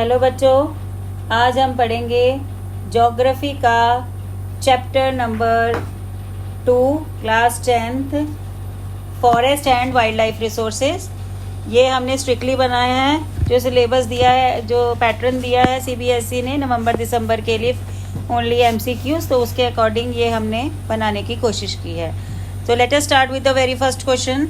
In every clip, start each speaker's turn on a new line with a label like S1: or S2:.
S1: Hello बच्चों, आज हम पढ़ेंगे ज्योग्राफी का chapter number 2 class 10th forest and wild life resources. ये हमने स्ट्रिक्टली बनाया है। जो सिलेबस दिया है, जो पैटर्न दिया है सीबीएसई ने नवंबर दिसंबर के लिए ओनली एमसीक्यूज, तो उसके अकॉर्डिंग ये हमने बनाने की कोशिश की है। तो let us start with the very first question.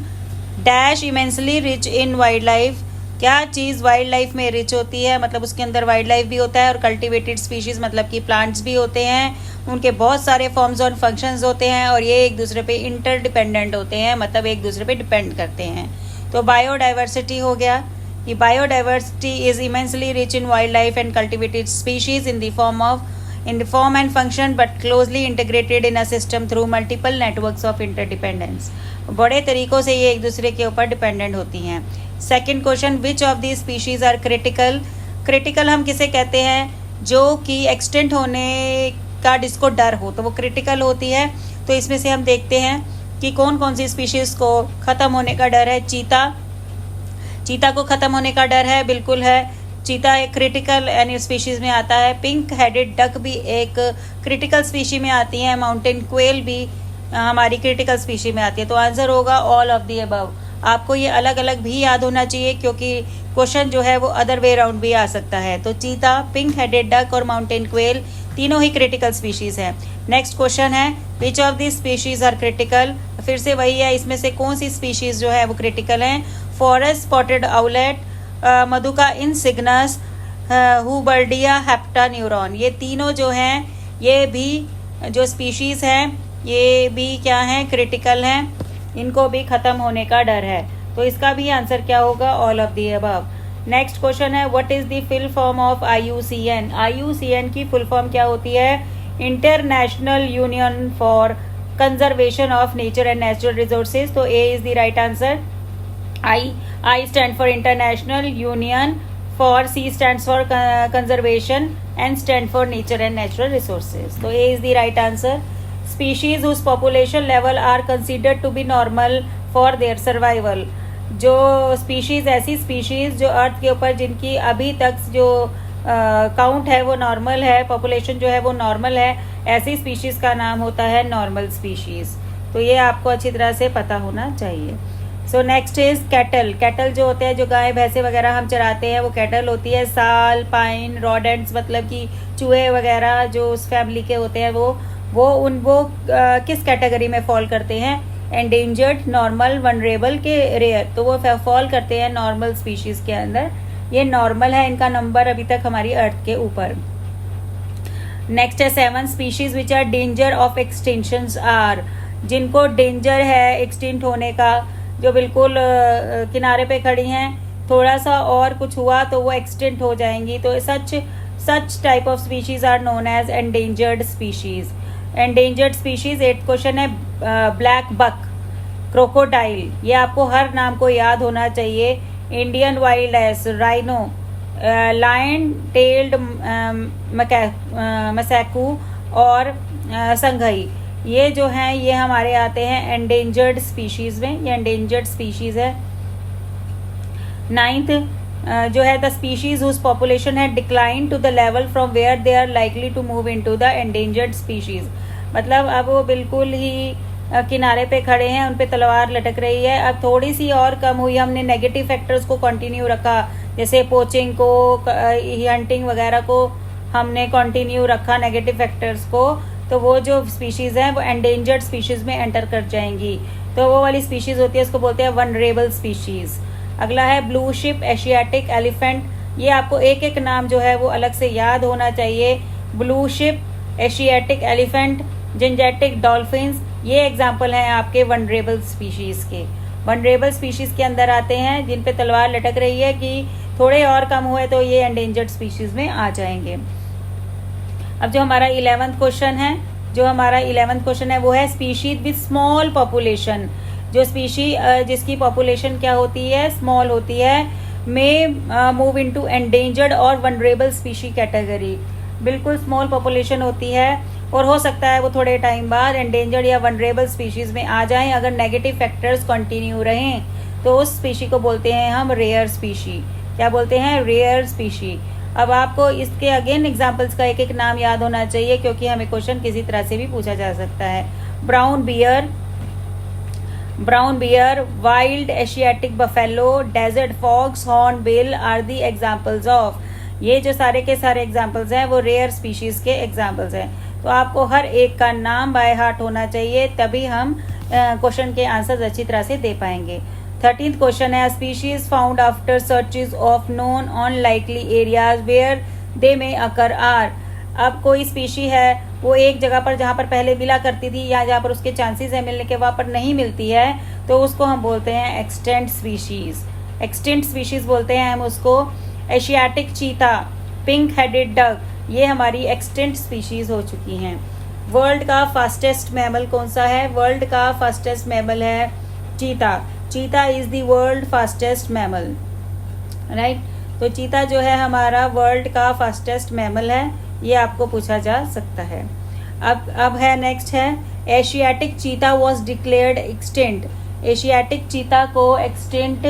S1: Dash immensely rich in wild life. क्या चीज़ वाइल्ड लाइफ में रिच होती है, मतलब उसके अंदर वाइल्ड लाइफ भी होता है और कल्टिवेटेड स्पीशीज़ मतलब कि प्लांट्स भी होते हैं। उनके बहुत सारे फॉर्म्स और फंक्शंस होते हैं और ये एक दूसरे पे इंटरडिपेंडेंट होते हैं, मतलब एक दूसरे पे डिपेंड करते हैं। तो बायोडाइवर्सिटी हो गया कि biodiversity is immensely rich in wild life and cultivated species in the form and function but closely integrated in a system through multiple networks of interdependence. बड़े तरीकों से ये एक दूसरे के ऊपर डिपेंडेंट होती हैं। Second question, which of the species are critical. Critical हम किसे कहते हैं, जो कि एक्सटेंट होने का जिसको डर हो तो वो क्रिटिकल होती है। तो इसमें से हम देखते हैं कि कौन कौन सी स्पीशीज को ख़त्म होने का डर है। चीता को ख़त्म होने का डर है, बिल्कुल है। चीता एक क्रिटिकल यानी स्पीशीज में आता है। पिंक हेडेड डक भी एक क्रिटिकल स्पीशी में आती है। माउंटेन क्वेल भी हमारी क्रिटिकल स्पीशी में आती है। तो आंसर होगा ऑल ऑफ दी अबव। आपको ये अलग अलग भी याद होना चाहिए क्योंकि क्वेश्चन जो है वो अदर वे राउंड भी आ सकता है। तो चीता, पिंक हेडेड डक और माउंटेन क्वेल तीनों ही क्रिटिकल स्पीशीज हैं। नेक्स्ट क्वेश्चन है, which of the species are critical. फिर से वही है, इसमें से कौन सी स्पीशीज जो है वो क्रिटिकल हैं। फॉरेस्ट स्पॉटेड आउलेट, मधुका इनसिग्नस, हुबर्डिया हेप्टान्यूरॉन, ये तीनों जो हैं ये भी जो स्पीशीज हैं ये भी क्या हैं, क्रिटिकल हैं। इनको भी ख़त्म होने का डर है। तो इसका भी आंसर क्या होगा, all of the above. Next question है, what is the full form of IUCN। IUCN की फुल फॉर्म क्या होती है, international union for conservation of nature and natural resources. तो A is the right answer. I stand for international union, for C stands for conservation and stand for nature and natural resources. So A is the right answer. Species whose population level are considered to be normal for their survival. जो species, ऐसी species जो अर्थ के ऊपर जिनकी अभी तक जो count है वो नॉर्मल है, पॉपुलेशन जो है वो नॉर्मल है, ऐसी स्पीशीज़ का नाम होता है नॉर्मल स्पीशीज़। तो ये आपको अच्छी तरह से पता होना चाहिए। So next is cattle. Cattle जो होते हैं, जो गाय भैंसे वगैरह हम चराते हैं वो कैटल होती है। साल, पाइन, रोडेंट्स मतलब कि चूहे वगैरह जो उस फैमिली के होते हैं वो किस कैटेगरी में फॉल करते हैं, एंडेंजर्ड, नॉर्मल, वनरेबल के रेयर। तो वो फॉल करते हैं नॉर्मल स्पीशीज़ के अंदर। ये नॉर्मल है, इनका नंबर अभी तक हमारी अर्थ के ऊपर। नेक्स्ट है 7 species which are danger of extinctions are. जिनको डेंजर है एक्सटिंक्ट होने का, जो बिल्कुल किनारे पे खड़ी हैं, थोड़ा सा और कुछ हुआ तो वो एक्सटिंक्ट हो जाएंगी। तो such type of species are known as endangered species. Endangered species 8 question है, ब्लैक बक, क्रोकोडाइल, ये आपको हर नाम को याद होना चाहिए। Indian wild ass, rhino, lion tailed macaque और संघई, ये जो हैं ये हमारे आते हैं एंडेंजर्ड स्पीशीज़ में। ये एंडेंजर्ड स्पीशीज़ है। 9th जो है, द स्पीशीज़ हुज पॉपुलेशन है decline to the level from where they are likely to move into the endangered species. मतलब अब वो बिल्कुल ही किनारे पे खड़े हैं, उन पे तलवार लटक रही है, अब थोड़ी सी और कम हुई, हमने नेगेटिव फैक्टर्स को कंटिन्यू रखा, जैसे पोचिंग को, हंटिंग वगैरह को हमने कंटिन्यू रखा नेगेटिव फैक्टर्स को, तो वो जो स्पीशीज़ हैं वो एंडेंजर्ड स्पीशीज़ में एंटर कर जाएंगी। तो वो वाली स्पीशीज़ होती है, उसको बोलते हैं वनरेबल स्पीशीज़। अगला है ब्लू शिप, एशियाटिक एलिफेंट। ये आपको एक एक नाम जो है वो अलग से याद होना चाहिए। Blue ship, Asiatic elephant, Gangetic dolphins, ये एग्जाम्पल हैं आपके वनरेबल स्पीशीज़ के। वनरेबल स्पीशीज़ के अंदर आते हैं जिन पे तलवार लटक रही है कि थोड़े और कम हुए तो ये एंडेंजर्ड स्पीशीज़ में आ जाएंगे। अब जो हमारा 11th क्वेश्चन है वो है स्पीशीज विद स्मॉल पॉपुलेशन। जो स्पीशी जिसकी पॉपुलेशन क्या होती है, स्मॉल होती है, मे मूव इनटू एंडेंजर्ड और वनरेबल स्पीशी कैटेगरी। बिल्कुल स्मॉल पॉपुलेशन होती है और हो सकता है वो थोड़े टाइम बाद एंडेंजर्ड या वनरेबल स्पीशीज में आ जाएं अगर नेगेटिव फैक्टर्स कंटिन्यू रहें। तो उस स्पीशी को बोलते हैं हम रेयर स्पीशी। क्या बोलते हैं, रेयर स्पीशी। अब आपको इसके अगेन एग्जाम्पल्स का एक एक नाम याद होना चाहिए, क्योंकि हमें क्वेश्चन किसी तरह से भी पूछा जा सकता है. Brown bear, wild Asiatic buffalo, desert fox, hornbill are the examples of. ये जो सारे के सारे एग्जाम्पल्स हैं वो रेयर स्पीशीज के एग्जाम्पल्स हैं. तो आपको हर एक का नाम बाय हार्ट होना चाहिए, तभी हम क्वेश्चन के आंसर्स अच्छी तरह से दे पाएंगे. 13th क्वेश्चन है, species found after searches of known unlikely areas where they में अकर आर. अब कोई स्पीशी है वो एक जगह पर जहाँ पर पहले मिला करती थी या जहाँ पर उसके चांसेस है मिलने के वहाँ पर नहीं मिलती है, तो उसको हम बोलते हैं एक्सटेंट स्पीशीज. एक्सटेंट स्पीशीज बोलते हैं हम उसको. Asiatic cheetah, pink headed duck, ये हमारी एक्सटेंट स्पीशीज हो चुकी हैं. वर्ल्ड का फास्टेस्ट मैमल कौन सा है? वर्ल्ड का फास्टेस्ट मैमल है चीता. चीता is the world fastest mammal, right. तो चीता जो है हमारा वर्ल्ड का फास्टेस्ट मैमल है, ये आपको पूछा जा सकता है. अब है नेक्स्ट है, Asiatic cheetah was declared extent. Asiatic cheetah को एक्सटेंट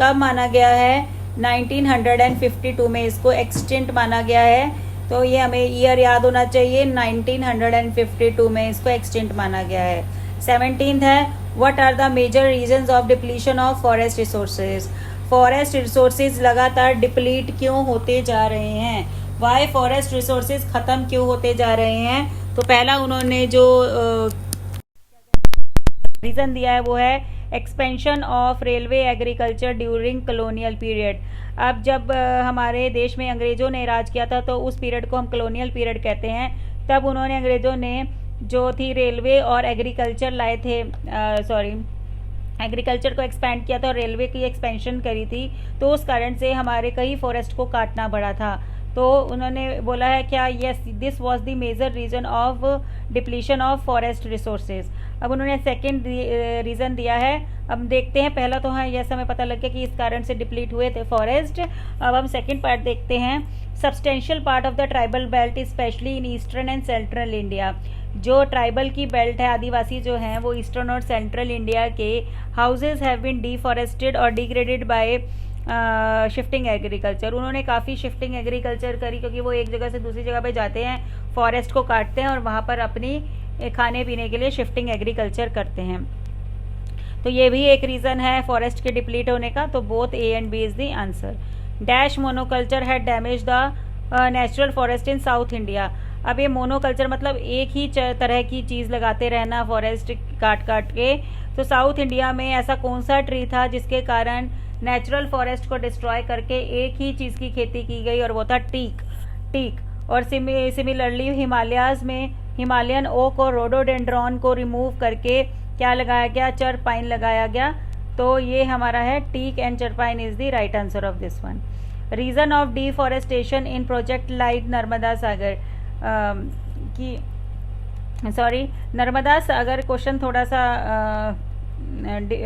S1: कब माना गया है? 1952 में इसको एक्सटेंट माना गया है. तो ये हमें ईयर याद होना चाहिए, 1952 में इसको एक्सटेंट माना गया है. 17th है, what are the major reasons of depletion of forest resources. Forest resources लगातार डिप्लीट क्यों होते जा रहे हैं? वाई फॉरेस्ट रिसोर्सेज खत्म क्यों होते जा रहे हैं? तो पहला उन्होंने जो रीजन दिया है वो है expansion of railway agriculture during colonial period. अब जब हमारे देश में अंग्रेजों ने राज किया था तो उस पीरियड को हम कॉलोनियल पीरियड कहते हैं. तब उन्होंने अंग्रेजों ने जो थी रेलवे और एग्रीकल्चर लाए थे, एग्रीकल्चर को एक्सपेंड किया था और रेलवे की एक्सपेंशन करी थी, तो उस कारण से हमारे कई फॉरेस्ट को काटना पड़ा था. तो उन्होंने बोला है क्या, yes this was the major reason of depletion of forest resources. अब उन्होंने सेकंड रीज़न दिया है. अब देखते हैं, पहला तो हाँ यस हमें पता लग गया कि इस कारण से डिप्लीट हुए थे फॉरेस्ट. अब हम सेकंड पार्ट देखते हैं. Substantial part of the tribal belt specially in eastern and central India. जो ट्राइबल की बेल्ट है, आदिवासी जो हैं वो ईस्टर्न और सेंट्रल इंडिया के हाउसेज हैव बीन डिफॉरेस्टेड और डिग्रेडेड बाय शिफ्टिंग एग्रीकल्चर. उन्होंने काफ़ी शिफ्टिंग एग्रीकल्चर करी, क्योंकि वो एक जगह से दूसरी जगह पे जाते हैं, फॉरेस्ट को काटते हैं और वहाँ पर अपनी खाने पीने के लिए शिफ्टिंग एग्रीकल्चर करते हैं. तो ये भी एक रीज़न है फॉरेस्ट के डिप्लीट होने का. तो both A and B is the answer. Dash monoculture had damage the natural forest in South India. अब ये मोनोकल्चर मतलब एक ही तरह की चीज़ लगाते रहना फॉरेस्ट काट काट के. तो साउथ इंडिया में ऐसा कौन सा ट्री था जिसके कारण नेचुरल फॉरेस्ट को डिस्ट्रॉय करके एक ही चीज़ की खेती की गई, और वो था टीक. और सिमिलरली हिमालयाज में हिमालयन ओक और रोडोडेंड्रॉन को रिमूव करके क्या लगाया गया? चरपाइन लगाया गया. तो ये हमारा है teak and chir pine is the right answer of this one. Reason of deforestation in project like Narmada Sagar Narmada Sagar question थोड़ा सा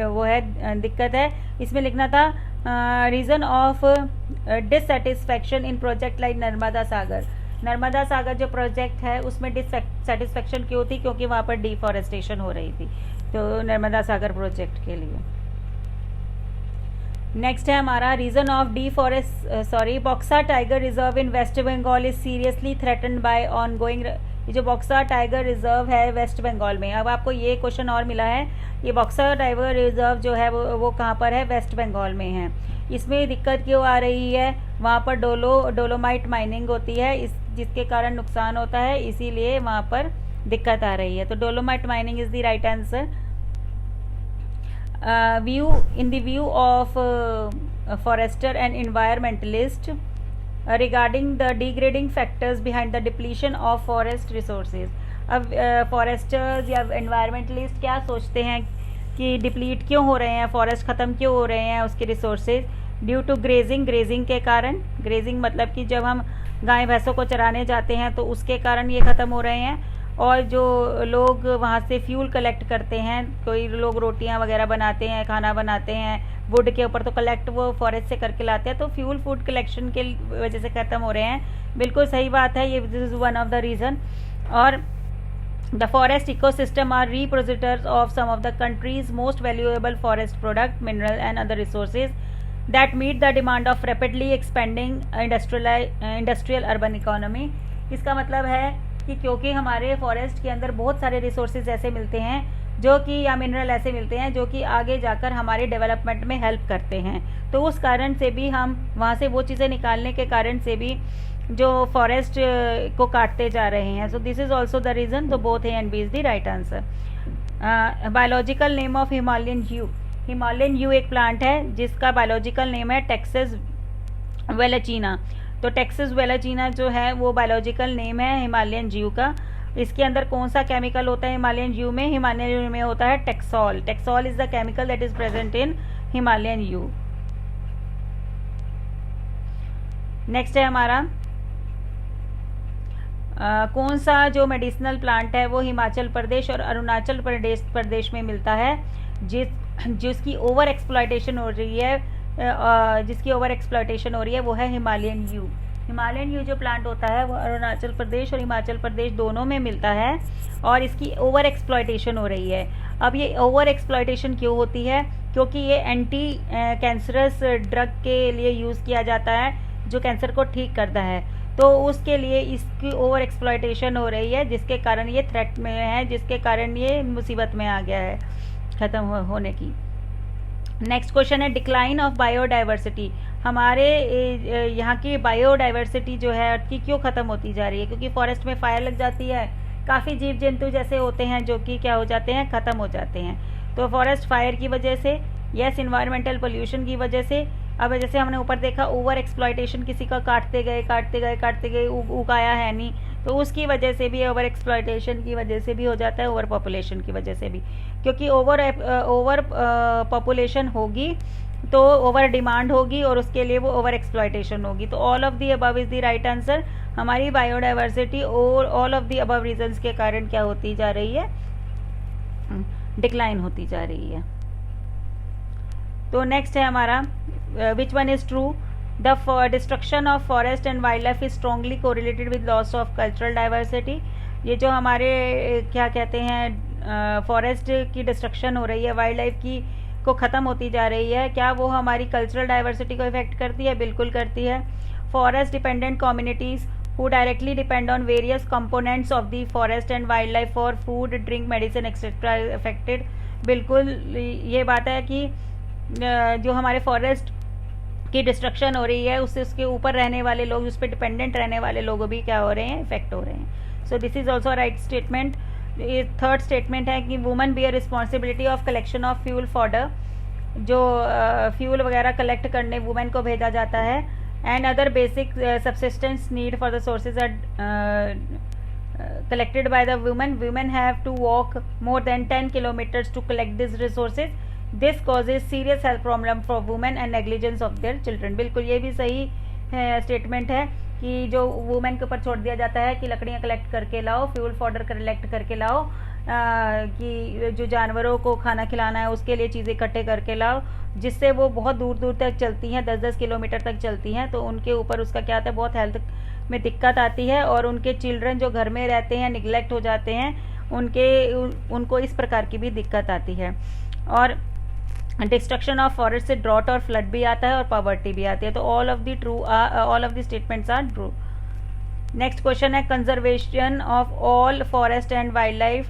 S1: वो है, दिक्कत है. इसमें लिखना था reason of dissatisfaction in project like Narmada Sagar. Narmada Sagar जो प्रोजेक्ट है उसमें डिससेटिस्फैक्शन क्यों थी? क्योंकि वहाँ पर डिफॉरेस्टेशन हो रही थी. तो नर्मदा सागर प्रोजेक्ट के लिए. नेक्स्ट है हमारा reason of Buxa tiger reserve in West Bengal is seriously threatened by ongoing. ये जो बॉक्सा टाइगर रिजर्व है वेस्ट बंगाल में. अब आपको ये क्वेश्चन और मिला है, ये बॉक्सा टाइगर रिजर्व जो है वो कहाँ पर है? वेस्ट बंगाल में है. इसमें दिक्कत क्यों आ रही है? वहाँ पर डोलोमाइट माइनिंग होती है, जिसके कारण नुकसान होता है, इसीलिए वहाँ पर दिक्कत आ रही है. तो dolomite mining is the right answer. In the view of forester and environmentalist regarding the degrading factors behind the depletion of forest resources. अब फॉरेस्टर्स या एनवायरमेंटलिस्ट क्या सोचते हैं कि डिप्लीट क्यों हो रहे हैं, फॉरेस्ट ख़त्म क्यों हो रहे हैं उसके रिसोर्सेज? ड्यू टू ग्रेजिंग के कारण. ग्रेजिंग मतलब कि जब हम गाय भैंसों को चराने जाते हैं तो उसके कारण ये ख़त्म हो रहे हैं. और जो लोग वहाँ से फ्यूल कलेक्ट करते हैं, कोई लोग रोटियां वगैरह बनाते हैं, खाना बनाते हैं वुड के ऊपर, तो कलेक्ट वो फॉरेस्ट से करके लाते हैं, तो फ्यूल फूड कलेक्शन के वजह से ख़त्म हो रहे हैं. बिल्कुल सही बात है, ये this is one of the reason. और the forest ecosystem are repositories of some of the country's most valuable forest product, mineral and other resources. That meet the demand of rapidly expanding industrial urban economy. इसका मतलब है कि क्योंकि हमारे forest के अंदर बहुत सारे रिसोर्सेज ऐसे मिलते हैं जो कि, या मिनरल ऐसे मिलते हैं जो कि आगे जाकर हमारे डेवलपमेंट में हेल्प करते हैं, तो उस कारण से भी हम वहाँ से वो चीज़ें निकालने के कारण से भी जो फॉरेस्ट को काटते जा रहे हैं। So this is also the reason. तो both A and B is the right answer. Biological name of Himalayan yew. Himalayan yew एक प्लांट है जिसका बायोलॉजिकल नेम है टेक्सस वेलाचिना। तो टेक्सस वेलाचिना जो है वो बायोलॉजिकल नेम है हिमालयन यू का। इसके अंदर कौन सा केमिकल होता है हिमालयन यू में? हिमालयन यू में होता है taxol. Taxol is the chemical that is present in Himalayan you. Next है हमारा कौन सा जो मेडिसिनल प्लांट है वो हिमाचल प्रदेश और अरुणाचल प्रदेश में मिलता है जिसकी ओवर एक्सप्लॉयटेशन हो रही है, जिसकी ओवर एक्सप्लॉयटेशन हो रही है वो है हिमालयन यू। हिमालयन यू जो प्लांट होता है वो अरुणाचल प्रदेश और हिमाचल प्रदेश दोनों में मिलता है और इसकी ओवर एक्सप्लॉयटेशन हो रही है। अब ये ओवर एक्सप्लॉयटेशन क्यों होती है? क्योंकि ये एंटी कैंसरस ड्रग के लिए यूज़ किया जाता है जो कैंसर को ठीक करता है, तो उसके लिए इसकी ओवर एक्सप्लॉयटेशन हो रही है जिसके कारण ये थ्रेट में है, जिसके कारण ये मुसीबत में आ गया है ख़त्म होने की। नेक्स्ट क्वेश्चन है डिक्लाइन ऑफ बायोडाइवर्सिटी। हमारे यहाँ की बायोडाइवर्सिटी जो है अर्थ की क्यों ख़त्म होती जा रही है? क्योंकि फॉरेस्ट में फायर लग जाती है, काफ़ी जीव जंतु जैसे होते हैं जो कि क्या हो जाते हैं, ख़त्म हो जाते हैं। तो फॉरेस्ट फायर की वजह से, यस इन्वायरमेंटल पोल्यूशन की वजह से। अब जैसे हमने ऊपर देखा ओवर एक्सप्लॉयटेशन, किसी का काटते गए उगाया है नहीं, तो उसकी वजह से भी, ओवर एक्सप्लॉयटेशन की वजह से भी हो जाता है, ओवर पॉपुलेशन की वजह से भी। क्योंकि ओवर पॉपुलेशन होगी तो ओवर डिमांड होगी और उसके लिए वो ओवर एक्सप्लॉयटेशन होगी। तो all of the above is the right answer. हमारी बायोडाइवर्सिटी और all of the above reasons के कारण क्या होती जा रही है, डिक्लाइन होती जा रही है। तो नेक्स्ट है हमारा which one is true? The destruction of forest and wild life is strongly correlated with loss of cultural diversity. ये जो हमारे क्या कहते हैं फॉरेस्ट की डिस्ट्रक्शन हो रही है, वाइल्ड लाइफ की को ख़त्म होती जा रही है, क्या वो हमारी कल्चरल डाइवर्सिटी को इफेक्ट करती है? बिल्कुल करती है। Forest dependent communities who directly depend on various components of the forest and wildlife for food, drink, medicine etc. affected। बिल्कुल ये बात है कि जो हमारे फॉरेस्ट की डिस्ट्रक्शन हो रही है उससे उसके ऊपर रहने वाले लोग, उस पर डिपेंडेंट रहने वाले लोग भी क्या हो रहे हैं, इफेक्ट हो रहे हैं। So this is also right statement. Third statement है कि women bear responsibility of collection of fuel fodder. जो फ्यूल वगैरह कलेक्ट करने वुमेन को भेजा जाता है। And other basic subsistence need for the sources are collected by the women. Women have to walk more than 10 kilometers to collect these resources. This causes serious health problem for women and negligence of their children। बिल्कुल ये भी सही statement है कि जो women के ऊपर छोड़ दिया जाता है कि लकड़ियाँ कलेक्ट करके लाओ, फ्यूल फॉडर कलेक्ट करके लाओ, कि जो जानवरों को खाना खिलाना है उसके लिए चीज़ें इकट्ठे करके लाओ, जिससे वो बहुत दूर दूर तक चलती हैं, 10-10 किलोमीटर तक चलती हैं, तो उनके ऊपर उसका क्या आता है, बहुत हेल्थ में दिक्कत आती है और उनके चिल्ड्रन जो घर में रहते हैं निगलेक्ट हो जाते हैं, उनको इस प्रकार की भी दिक्कत आती है। और डिस्ट्रक्शन ऑफ फॉरेस्ट से ड्रॉट और फ्लड भी आता है और पॉवर्टी भी आती है। तो all of the statements are true. Next question है conservation of all forest and wild life.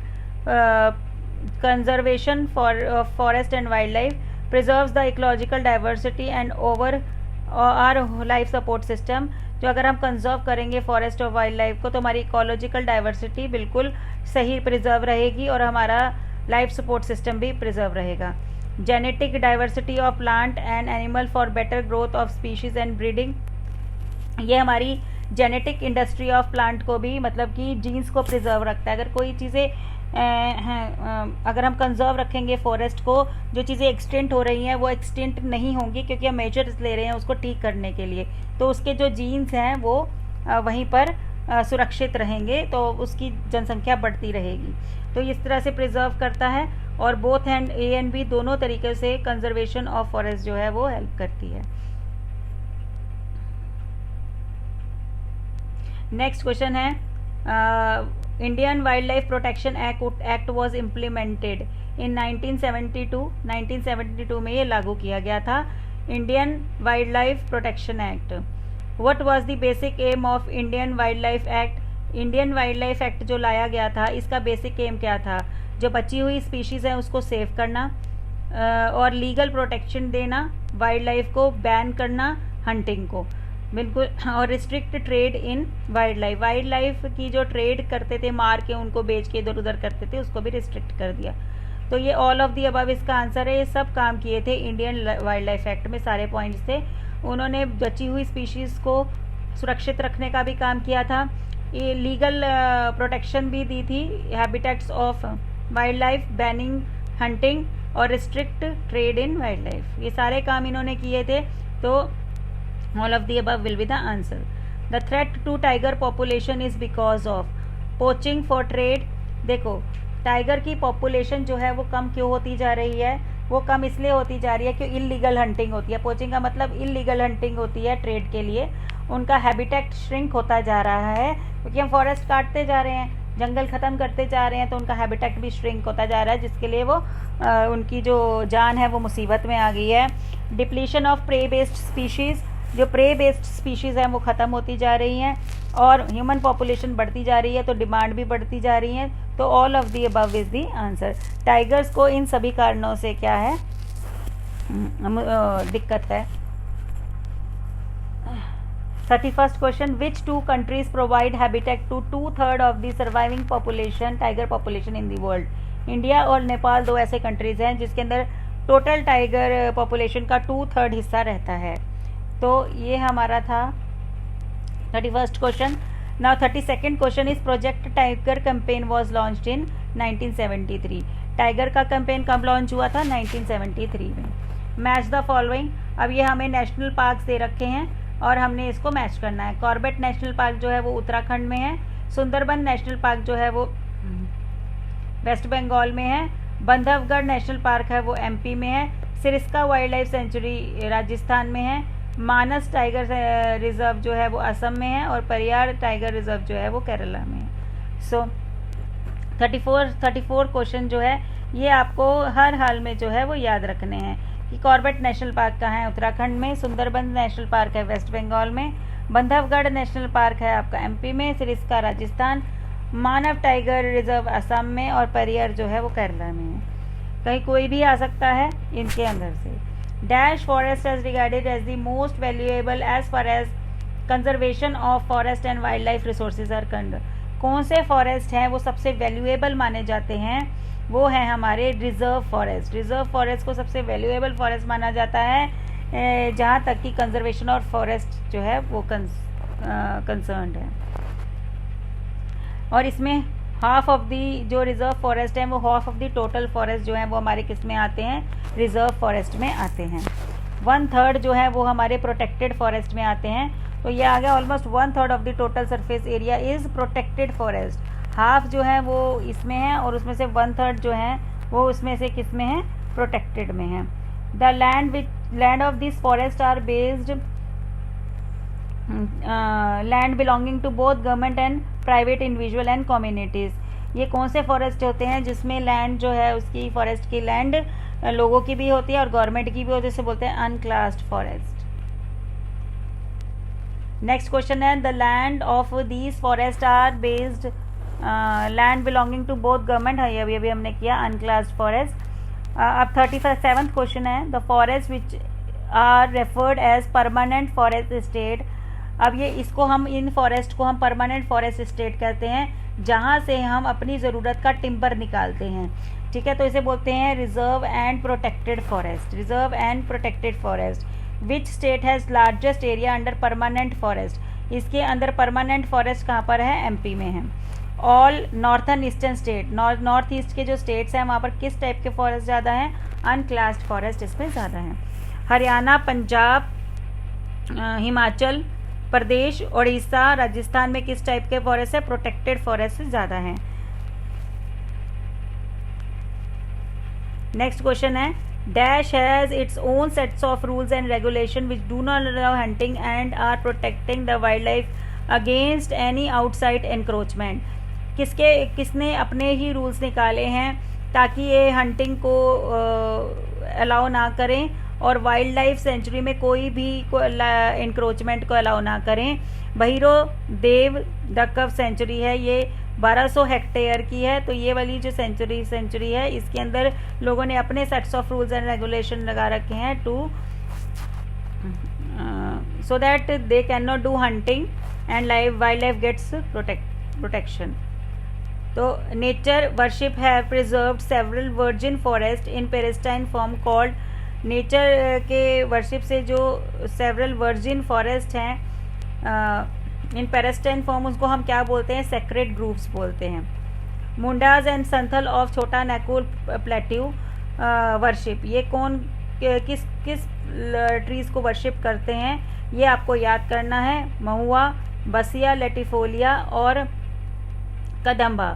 S1: Conservation forest and wild life preserves the ecological diversity and over are life support system. जो अगर हम conserve करेंगे forest और wild life को तो हमारी ecological diversity बिल्कुल सही प्रिजर्व रहेगी और हमारा लाइफ सपोर्ट सिस्टम भी प्रिजर्व रहेगा। Genetic diversity of plant and animal for better growth of species and breeding. ये हमारी जेनेटिक इंडस्ट्री ऑफ प्लांट को भी, मतलब कि जीन्स को प्रिजर्व रखता है। अगर कोई चीज़ें अगर हम कंजर्व रखेंगे फॉरेस्ट को, जो चीज़ें एक्सटेंट हो रही हैं वो एक्सटेंट नहीं होंगी क्योंकि हम मेजर्स ले रहे हैं उसको ठीक करने के लिए, तो उसके जो जीन्स हैं वो वहीं पर सुरक्षित रहेंगे, तो उसकी जनसंख्या बढ़ती रहेगी। तो इस तरह से प्रिजर्व करता है और both hand A and B दोनों तरीके से कंजर्वेशन ऑफ फॉरेस्ट जो है वो हेल्प करती है। नेक्स्ट क्वेश्चन है Indian wild life protection act was implemented in 1972 में ये लागू किया गया था। Indian wild life protection act. What was the basic aim of Indian wild life act? Indian wild life act जो लाया गया था, इसका बेसिक एम क्या था? जो बची हुई स्पीशीज़ हैं उसको सेव करना और लीगल प्रोटेक्शन देना, वाइल्ड लाइफ को बैन करना, हंटिंग को बिल्कुल, और restrict trade in wild life की जो ट्रेड करते थे, मार के उनको बेच के इधर उधर करते थे, उसको भी रिस्ट्रिक्ट कर दिया। तो ये ऑल ऑफ दी अबव इसका आंसर है। ये सब काम किए थे इंडियन वाइल्ड लाइफ एक्ट में, सारे पॉइंट्स थे। उन्होंने बची हुई स्पीशीज़ को सुरक्षित रखने का भी काम किया था, ये लीगल प्रोटेक्शन भी दी थी, habitats of wildlife, banning hunting और restrict trade in wildlife, ये सारे काम इन्होंने किए थे। तो all of the above will be the answer. The threat to tiger population is because of poaching for trade. देखो, टाइगर की पॉपुलेशन जो है वो कम क्यों होती जा रही है? वो कम इसलिए होती जा रही है कि इल्लीगल हंटिंग होती है। पोचिंग का मतलब इल्लीगल हंटिंग होती है ट्रेड के लिए। उनका हैबिटेट श्रिंक होता जा रहा है क्योंकि हम फॉरेस्ट काटते जा रहे हैं, जंगल ख़त्म करते जा रहे हैं, तो उनका हैबिटेट भी श्रिंक होता जा रहा है, जिसके लिए वो उनकी जो जान है वो मुसीबत में आ गई है। Depletion of prey based species, जो प्रे बेस्ड स्पीशीज़ हैं वो ख़त्म होती जा रही हैं और ह्यूमन पॉपुलेशन बढ़ती जा रही है, तो डिमांड भी बढ़ती जा रही है। तो all of the above is the answer. Tigers को इन सभी कारणों से क्या है, दिक्कत है। 31st question, which two countries provide habitat to 2/3 of the surviving population, tiger population in the world? India और नेपाल दो ऐसे कंट्रीज हैं जिसके अंदर टोटल टाइगर पॉपुलेशन का 2/3 हिस्सा रहता है। तो ये हमारा था 31st question. Now 32nd question is project tiger campaign was launched in 1973। Tiger का कैंपेन कब लॉन्च हुआ था? 1973 में। Match the following. अब ये हमें नेशनल पार्क दे रखे हैं और हमने इसको मैच करना है। कॉर्बेट नेशनल पार्क जो है वो उत्तराखंड में है, सुंदरबन नेशनल पार्क जो है वो वेस्ट बंगाल में है, बंधवगढ़ नेशनल पार्क है वो एमपी में है, Sariska wild life sanctuary Rajasthan में है, मानस टाइगर रिजर्व जो है वो असम में है और परियार टाइगर रिजर्व जो है वो केरला में है। सो 34 क्वेश्चन जो है ये आपको हर हाल में जो है वो याद रखने हैं कि कॉर्बेट नेशनल पार्क कहाँ है? उत्तराखंड में, सुंदरबन नेशनल पार्क है वेस्ट बंगाल में, बंधवगढ़ नेशनल पार्क है आपका एमपी में, सिरस्का राजस्थान, मानव टाइगर रिजर्व असम में और परियार जो है वो केरला में है। कहीं कोई भी आ सकता है इनके अंदर से। Dash forest as regarded as the most valuable as far as conservation of forest and wild life resources are concerned. कौन से फॉरेस्ट हैं वो सबसे वैल्यूएबल माने जाते हैं? वो है हमारे रिजर्व फॉरेस्ट। रिजर्व फॉरेस्ट को सबसे वैल्यूएबल फॉरेस्ट माना जाता है जहाँ तक कि कंजर्वेशन और फॉरेस्ट जो है वो कंसर्न्ड है। और इसमें हाफ ऑफ दी जो रिजर्व फॉरेस्ट है वो half of the total forest जो है वो हमारे किस में आते हैं? रिजर्व फॉरेस्ट में आते हैं। 1/3 जो है वो हमारे प्रोटेक्टेड फॉरेस्ट में आते हैं। तो ये आ गया almost 1/3 of the total surface area is protected forest. Half जो है वो इसमें है और उसमें से 1/3 जो है वो उसमें से किस में है? प्रोटेक्टेड में है। The land of this forest are based land belonging to both government and private individual and communities. ये कौन से फॉरेस्ट होते हैं जिसमें लैंड जो है उसकी फॉरेस्ट की लैंड लोगों की भी होती है और गवर्नमेंट की भी होती है, जिसे बोलते हैं अनक्लास्ड फॉरेस्ट। नेक्स्ट क्वेश्चन है, the land of these forest are based land belonging to both government, अभी हमने किया अनक्लास्ड फॉरेस्ट। अब 37th क्वेश्चन है, the forest which are referred as permanent forest state. अब ये इसको हम इन फॉरेस्ट को हम परमानेंट फॉरेस्ट स्टेट कहते हैं जहाँ से हम अपनी ज़रूरत का टिम्बर निकालते हैं, ठीक है। तो इसे बोलते हैं reserve and protected forest. Reserve and protected forest. Which state has largest area under permanent forest? इसके अंदर परमानेंट फॉरेस्ट कहाँ पर है? एमपी में है। All northern eastern state, north east के जो स्टेट्स हैं वहाँ पर किस टाइप के फॉरेस्ट ज़्यादा हैं? अनक्लास्ड फॉरेस्ट इसमें ज़्यादा हैं। हरियाणा, पंजाब, हिमाचल प्रदेश, उड़ीसा, राजस्थान में किस टाइप के फॉरेस्ट है? प्रोटेक्टेड फॉरेस्ट ज़्यादा हैं। नेक्स्ट क्वेश्चन है, dash has its own sets of rules and regulation which do not allow hunting and are protecting the wild life against any outside encroachment. किसने अपने ही रूल्स निकाले हैं ताकि ये हंटिंग को अलाउ ना करें और वाइल्ड लाइफ सेंचुरी में कोई भी इंक्रोचमेंट को अलाउ ना करें। भैरो देव द कव सेंचुरी है, ये 1200 हेक्टेयर की है। तो ये वाली जो सेंचुरी है इसके अंदर लोगों ने अपने sets of rules and regulation लगा रखे हैं to so that they cannot do hunting and wildlife gets protection. तो nature worship have preserved several virgin forest in pristine form called nature के worship से जो several virgin forest हैं in pristine form उसको हम क्या बोलते हैं, sacred groves बोलते हैं। मुंडाज एंड संथल ऑफ छोटा नागपुर प्लेट्यू वर्शिप, ये कौन किस किस ट्रीज को वर्शिप करते हैं ये आपको याद करना है। महुआ, बसिया, लेटिफोलिया और कदम्बा,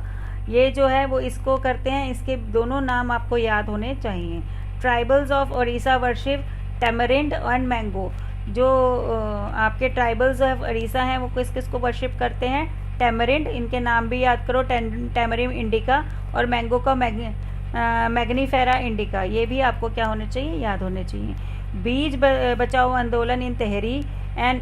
S1: ये जो है वो इसको करते हैं। इसके दोनों नाम आपको याद होने चाहिए। Tribals of Odisha worship tamarind and mango, जो आपके ट्राइबल्स ऑफ ओडिशा हैं वो किस किस को वर्शिप करते हैं, टेमरिंड, इनके नाम भी याद करो, टेमरिम इंडिका, और मैंगो का मैग्नीफेरा इंडिका, ये भी आपको क्या होने चाहिए, याद होने चाहिए। बीज बचाओ आंदोलन इन तेहरी एंड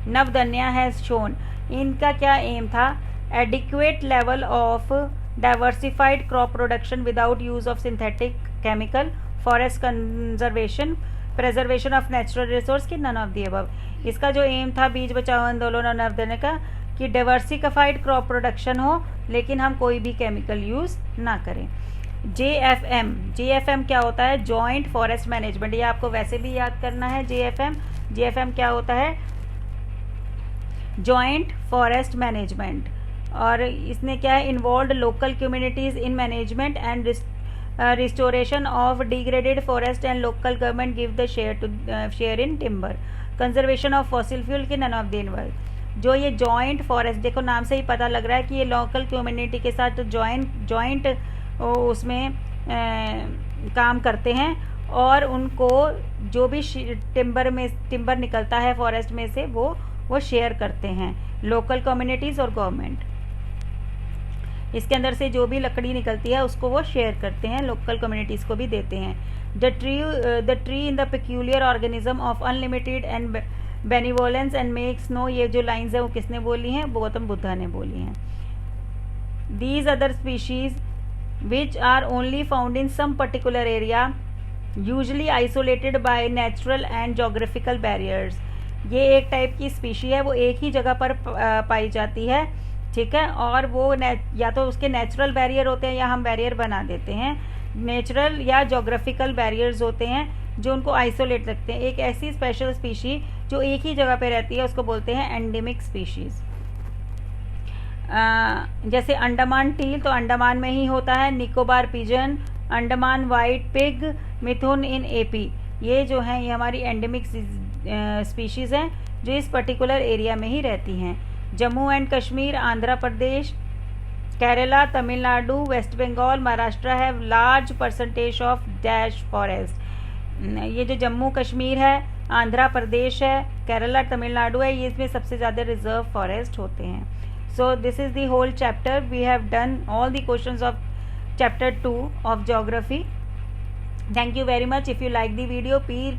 S1: नवदन्या हैज शोन, इनका क्या एम था, adequate level of diversified crop production without use of synthetic chemical, forest conservation, preservation of natural resource की नन ऑफ दी अबव। इसका जो एम था बीज बचाओ आंदोलन और नवदन्या का कि डाइवर्सिफाइड क्रॉप प्रोडक्शन हो लेकिन हम कोई भी केमिकल यूज़ ना करें। JFM क्या होता है, जॉइंट फॉरेस्ट मैनेजमेंट, ये आपको वैसे भी याद करना है। JFM क्या होता है, जॉइंट फॉरेस्ट मैनेजमेंट, और इसने क्या है, involve local communities in management and restoration of degraded forest and local government give the share in timber, conservation of fossil fuel के नन ऑफ द इनवॉल्व। जो ये जॉइंट फॉरेस्ट, देखो नाम से ही पता लग रहा है कि ये लोकल कम्युनिटी के साथ जॉइंट उसमें काम करते हैं, और उनको जो भी टिम्बर निकलता है फॉरेस्ट में से वो शेयर करते हैं, लोकल कम्युनिटीज़ और गवर्नमेंट। इसके अंदर से जो भी लकड़ी निकलती है उसको वो शेयर करते हैं, लोकल कम्युनिटीज़ को भी देते हैं। The tree in the peculiar organism of unlimited and benevolence and makes no, ये जो लाइन्स है वो किसने बोली हैं, गौतम बुद्धा ने बोली हैं। These other species which are only found in some particular area, usually isolated by natural and geographical barriers, ये एक टाइप की स्पीशी है, वो एक ही जगह पर पाई जाती है, ठीक है, और वो या तो उसके नेचुरल बैरियर होते हैं या हम बैरियर बना देते हैं, नेचुरल या जोग्राफिकल बैरियर्स होते हैं जो उनको आइसोलेट रखते हैं। एक ऐसी स्पेशल स्पीशी जो एक ही जगह पे रहती है उसको बोलते हैं एंडेमिक स्पीशीज़। जैसे अंडमान टील तो अंडमान में ही होता है, Nicobar pigeon, Andaman white pig, mithun in AP, ये जो हैं ये हमारी एंडेमिक स्पीशीज़ हैं जो इस पर्टिकुलर एरिया में ही रहती हैं। Jammu and Kashmir, Andhra Pradesh, Kerala, Tamil Nadu, West Bengal, Maharashtra have large percentage of dash forest. ये जो जम्मू कश्मीर है, आंध्र प्रदेश है, केरला, तमिलनाडु है, ये इसमें सबसे ज़्यादा रिजर्व फॉरेस्ट होते हैं। So this is the whole chapter. We have done all the questions of chapter 2 of geography. Thank you very much. If you like the video, please